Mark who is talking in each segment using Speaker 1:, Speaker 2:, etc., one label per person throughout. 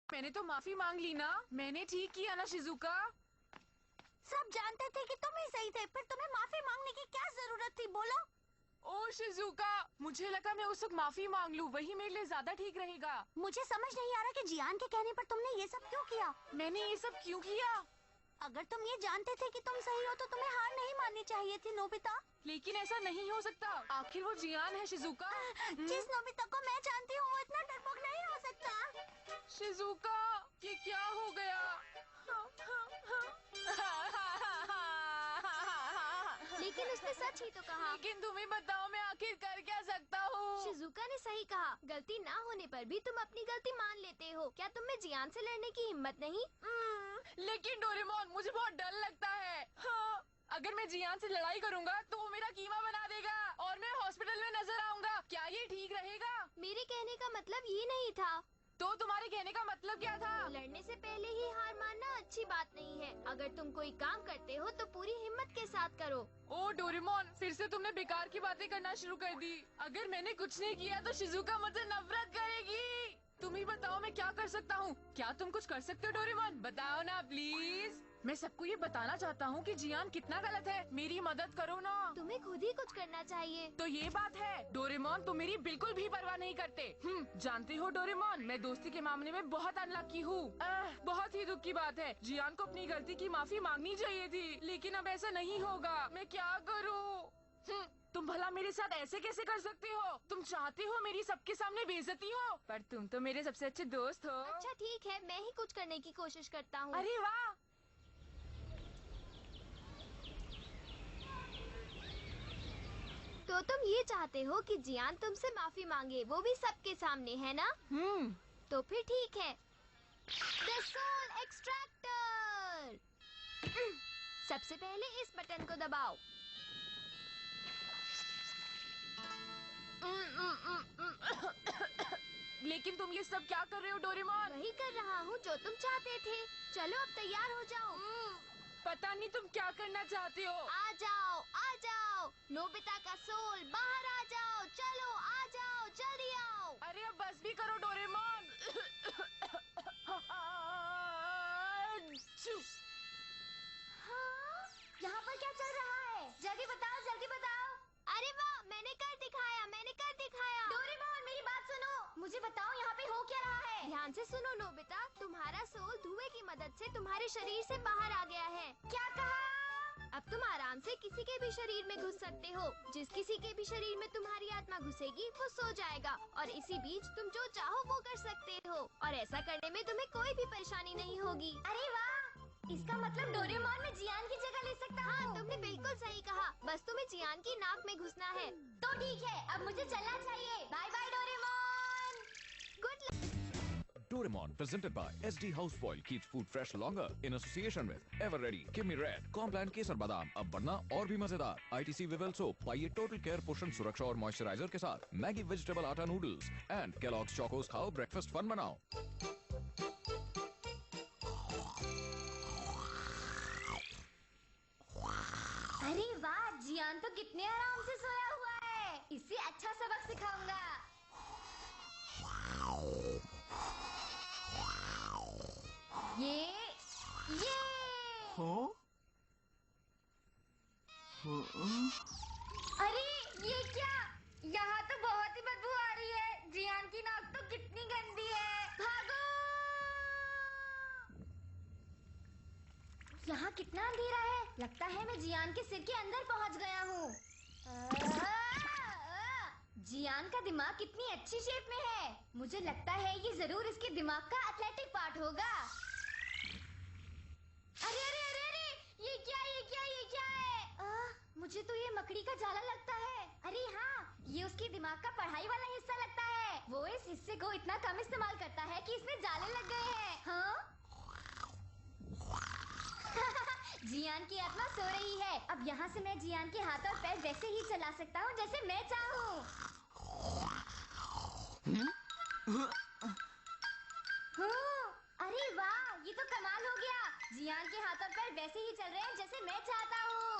Speaker 1: मैंने तो माफी मांग ली ना। मैंने ठीक किया ना शिजुका।
Speaker 2: सब जानते थे कि तुम ही सही थे, फिर तुम्हें माफी मांगने की क्या जरूरत थी, बोलो।
Speaker 1: ओ शिजुका, मुझे लगा मैं उस वक्त माफी मांग लूं, वही मेरे लिए ज्यादा ठीक रहेगा।
Speaker 2: मुझे समझ नहीं आ रहा कि जियान के कहने पर तुमने ये सब क्यों किया।
Speaker 1: मैंने ये सब क्यों किया?
Speaker 2: अगर तुम ये जानते थे कि तुम सही हो तो तुम्हें हार नहीं माननी चाहिए थी नोबिता।
Speaker 1: लेकिन ऐसा नहीं हो सकता, आखिर वो जियान है शिजुका।
Speaker 2: जिस नोबिता को मैं जानती हूँ वो इतना डरपोक नहीं हो सकता।
Speaker 1: शिजुका, ये क्या हो गया?
Speaker 3: लेकिन उसने सच ही तो कहा।
Speaker 1: लेकिन तुम ही बताओ, मैं आखिर कर क्या सकता हूँ?
Speaker 3: शिजुका ने सही कहा। गलती ना होने पर भी तुम अपनी गलती मान लेते हो। क्या तुम में जियान से लड़ने की हिम्मत नहीं?
Speaker 1: लेकिन डोरेमोन, मुझे बहुत डर लगता है। हाँ, अगर मैं जियान से लड़ाई करूँगा तो वो मेरा कीमा बना देगा और मैं हॉस्पिटल में नजर आऊंगा। क्या ये ठीक रहेगा?
Speaker 3: मेरे कहने का मतलब ये नहीं था।
Speaker 1: तो तुम्हारे कहने का मतलब क्या था?
Speaker 3: लड़ने से पहले ही हार मानना अच्छी बात नहीं है। अगर तुम कोई काम करते हो तो पूरी हिम्मत के साथ करो।
Speaker 1: ओ डोरेमोन, फिर से तुमने बेकार की बातें करना शुरू कर दी। अगर मैंने कुछ नहीं किया तो शिजुका मुझसे नफरत करेगी। तुम ही बताओ मैं क्या कर सकता हूँ? क्या तुम कुछ कर सकते हो डोरेमोन? बताओ ना प्लीज। मैं सबको ये बताना चाहता हूँ कि जियान कितना गलत है। मेरी मदद करो ना।
Speaker 3: तुम्हें खुद ही कुछ करना चाहिए।
Speaker 1: तो ये बात है डोरेमोन, तुम मेरी बिल्कुल भी परवाह नहीं करते। जानते हो डोरेमोन, मैं दोस्ती के मामले में बहुत अनलकी हूँ। बहुत ही दुख की बात है। जियान को अपनी गलती की माफी मांगनी चाहिए थी, लेकिन अब ऐसा नहीं होगा। मैं क्या करूँ? तुम भला मेरे साथ ऐसे कैसे कर सकते हो? तुम चाहते हो मेरी सबके सामने बेइज्जती हो, पर तुम तो मेरे सबसे अच्छे दोस्त हो।
Speaker 3: अच्छा ठीक है, मैं ही कुछ करने की कोशिश करता हूँ।
Speaker 1: अरे वाह!
Speaker 3: तो तुम ये चाहते हो कि जियान तुमसे माफी मांगे, वो भी सबके सामने, है ना? तो फिर ठीक है। The soul extractor. सबसे पहले इस बटन को दबाओ।
Speaker 1: लेकिन तुम ये सब क्या कर रहे हो डोरेमोन?
Speaker 3: वही कर रहा हूँ जो तुम चाहते थे। चलो अब तैयार हो जाओ।
Speaker 1: पता नहीं तुम क्या करना चाहते हो।
Speaker 3: आ जाओ, आ जाओ, नोबिता का सोल बाहर आ जाओ। चलो आ जाओ, जल्दी आओ।
Speaker 1: अरे अब बस भी करो डोरेमोन।
Speaker 2: हाँ? यहाँ पर क्या चल रहा है? जल्दी बताओ, जल्दी बताओ।
Speaker 3: अरे वाह, मैंने कर दिखाया, मैंने कर दिखाया।
Speaker 2: डोरेमोन मेरी बात सुनो, मुझे बताओ यहाँ पे हो क्या रहा है?
Speaker 3: ध्यान से सुनो नोबिता, तुम्हारा सोल धुएं की मदद से तुम्हारे शरीर से बाहर आ गया है।
Speaker 2: क्या कहा?
Speaker 3: अब तुम आराम से किसी के भी शरीर में घुस सकते हो। जिस किसी के भी शरीर में तुम्हारी आत्मा घुसेगी वो सो जाएगा, और इसी बीच तुम जो चाहो वो कर सकते हो। और ऐसा करने में तुम्हें कोई भी परेशानी नहीं होगी।
Speaker 2: अरे वाह! इसका मतलब डोरेमोन में जियान की जगह ले सकता हूँ।
Speaker 3: हाँ, तुमने बिल्कुल सही कहा। बस तुम्हें जियान की नाक में घुसना है।
Speaker 2: तो ठीक है, अब मुझे चलना चाहिए। Bye bye Doraemon.
Speaker 3: Good luck.
Speaker 4: Doraemon, presented by SD Houseboil, keeps food fresh longer in association with Ever Ready, Give Me Red, Complan Kesar Badam, अब बढ़ना और भी मजेदार। ITC Vivel Soap, पाइए टोटल केयर पोषण सुरक्षा और मॉइस्चराइजर के साथ। मैगी वेजिटेबल आटा नूडल्स एंड Kellogg's चोकोस खाओ, ब्रेकफास्ट फन बनाओ।
Speaker 2: अरे वाह, जियान तो कितने आराम से सोया हुआ है। इसे अच्छा सबक सिखाऊंगा। ये अरे ये क्या? यहाँ तो बहुत ही बदबू आ रही है। जियान की नाक तो कितनी गंदी है। भागो! यहाँ कितना अंधेरा है। लगता है मैं जियान के सिर के अंदर पहुँच गया हूँ। जियान का दिमाग कितनी अच्छी शेप में है। मुझे लगता है ये जरूर इसके दिमाग का एथलेटिक पार्ट होगा। अरे अरे अरे अरे, ये क्या, ये क्या, ये क्या है? मुझे तो ये मकड़ी का जाला लगता है। अरे हाँ, ये उसके दिमाग का पढ़ाई वाला हिस्सा लगता है। वो इस हिस्से को इतना कम इस्तेमाल करता है कि इसमें जाले लग गए हैं। हाँ? जियान की आत्मा सो रही है। अब यहाँ से मैं जियान के हाथ और पैर वैसे ही चला सकता हूँ जैसे मैं चाहूँ। अरे वाह, ये तो कमाल हो गया। जियान के हाथ और पैर वैसे ही चल रहे हैं जैसे मैं चाहता हूँ।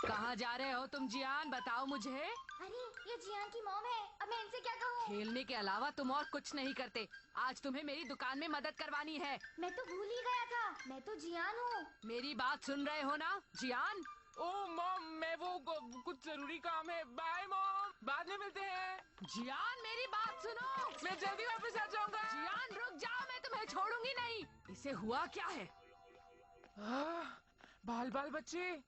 Speaker 1: कहाँ जा रहे हो तुम जियान, बताओ मुझे।
Speaker 2: अरे ये जियान की मॉम है, अब मैं इनसे क्या कहूँ?
Speaker 1: खेलने के अलावा तुम और कुछ नहीं करते। आज तुम्हें मेरी दुकान में मदद करवानी है।
Speaker 2: मैं तो भूल ही गया था, मैं तो जियान हूँ।
Speaker 1: मेरी बात सुन रहे हो ना जियान?
Speaker 5: ओ मॉम, मैं वो कुछ जरूरी काम है। बाय मॉम, बाद में मिलते हैं।
Speaker 1: जियान मेरी बात सुनो।
Speaker 5: मैं जल्दी वापस आ जाऊंगा।
Speaker 1: जियान रुक जाओ, मैं तुम्हें छोड़ूंगी नहीं। इसे हुआ क्या है?
Speaker 5: बाल बाल बच्चे।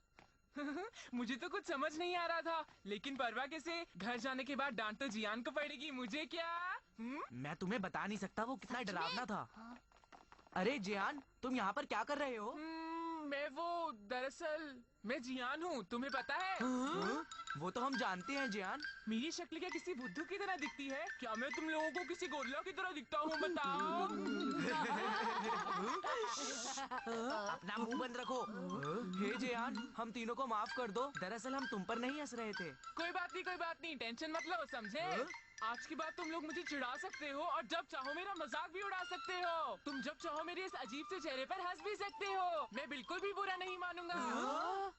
Speaker 5: मुझे तो कुछ समझ नहीं आ रहा था, लेकिन परवा कैसे? घर जाने के बाद डांट तो जियान को पड़ेगी, मुझे क्या?
Speaker 6: मैं तुम्हें बता नहीं सकता वो कितना डरावना था। अरे जियान, तुम यहाँ पर क्या कर रहे हो?
Speaker 5: मैं वो दरअसल मैं जियान हूँ, तुम्हें पता है?
Speaker 6: हाँ? वो तो हम जानते हैं जियान।
Speaker 5: मेरी शक्ल क्या किसी बुद्धू की तरह दिखती है? क्या मैं तुम लोगों को किसी गोरिल्ला की तरह दिखता हूँ, बताओ?
Speaker 6: अपना मुंह बंद रखो। हे जियान, हम तीनों को माफ कर दो। दरअसल हम तुम पर नहीं हंस रहे थे।
Speaker 5: कोई बात नहीं, टेंशन मत लो, समझे? आज के बाद तुम लोग मुझे चिढ़ा सकते हो और जब चाहो मेरा मजाक भी उड़ा सकते हो। तुम जब चाहो मेरे इस अजीब से चेहरे पर हंस भी सकते हो। मैं बिल्कुल भी बुरा नहीं मानूंगा।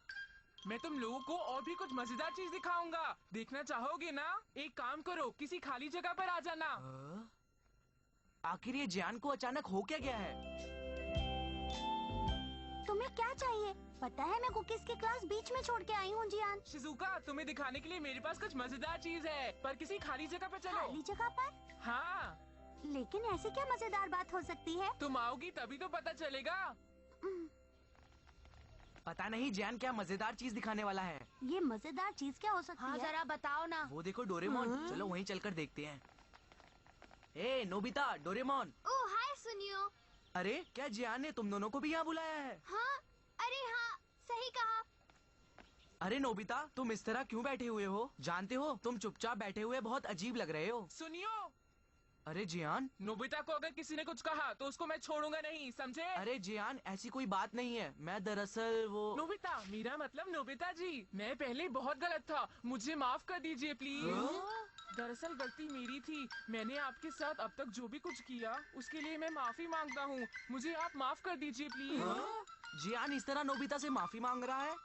Speaker 5: मैं तुम लोगों को और भी कुछ मजेदार चीज दिखाऊंगा। देखना चाहोगे ना? एक काम करो, किसी खाली जगह पर आ जाना।
Speaker 6: आखिर ये जियान को अचानक हो क्या गया है?
Speaker 3: तुम्हें क्या चाहिए? पता है मैं कुकीज की क्लास बीच में छोड़ के आई हूँ जियान।
Speaker 5: शिजुका, तुम्हें दिखाने के लिए मेरे पास कुछ मजेदार चीज है, पर किसी खाली जगह पर चलो।
Speaker 3: खाली जगह पर?
Speaker 5: हाँ,
Speaker 3: लेकिन ऐसी क्या मजेदार बात हो सकती है?
Speaker 5: तुम आओगी तभी तो पता चलेगा।
Speaker 6: पता नहीं जियान क्या मजेदार चीज दिखाने वाला है।
Speaker 3: ये मजेदार चीज क्या हो सकती
Speaker 1: हाँ
Speaker 3: है?
Speaker 1: जरा बताओ ना।
Speaker 6: वो देखो डोरेमोन, चलो वहीं चलकर देखते हैं। ए नोबिता, डोरेमोन।
Speaker 3: ओह हाय सुनियो।
Speaker 6: अरे क्या जियान ने तुम दोनों को भी यहाँ बुलाया है?
Speaker 3: हाँ, अरे हाँ, सही कहा।
Speaker 6: अरे नोबिता, तुम इस तरह क्यों बैठे हुए हो? जानते हो तुम चुपचाप बैठे हुए बहुत अजीब लग रहे हो।
Speaker 5: सुनियो,
Speaker 6: अरे जियान।
Speaker 5: नोबिता को अगर किसी ने कुछ कहा तो उसको मैं छोड़ूंगा नहीं, समझे?
Speaker 6: अरे जियान, ऐसी कोई बात नहीं है। मैं दरअसल वो
Speaker 5: नोबिता, मेरा मतलब नोबिता जी। मैं पहले बहुत गलत था, मुझे माफ कर दीजिए प्लीज। दरअसल गलती मेरी थी। मैंने आपके साथ अब तक जो भी कुछ किया उसके लिए मैं माफी मांगता हूँ। मुझे आप माफ कर दीजिए प्लीज।
Speaker 6: जियान इस तरह नोबिता से माफी मांग रहा है?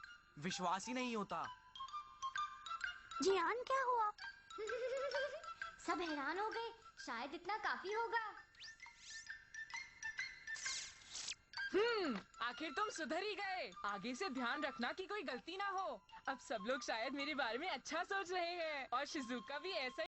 Speaker 6: विश्वास ही नहीं होता।
Speaker 3: जियान क्या हुआ?
Speaker 2: सब हैरान हो गए, शायद इतना काफी होगा।
Speaker 5: आखिर तुम सुधर ही गए। आगे से ध्यान रखना कि कोई गलती ना हो। अब सब लोग शायद मेरे बारे में अच्छा सोच रहे हैं और शिजुका भी ऐसा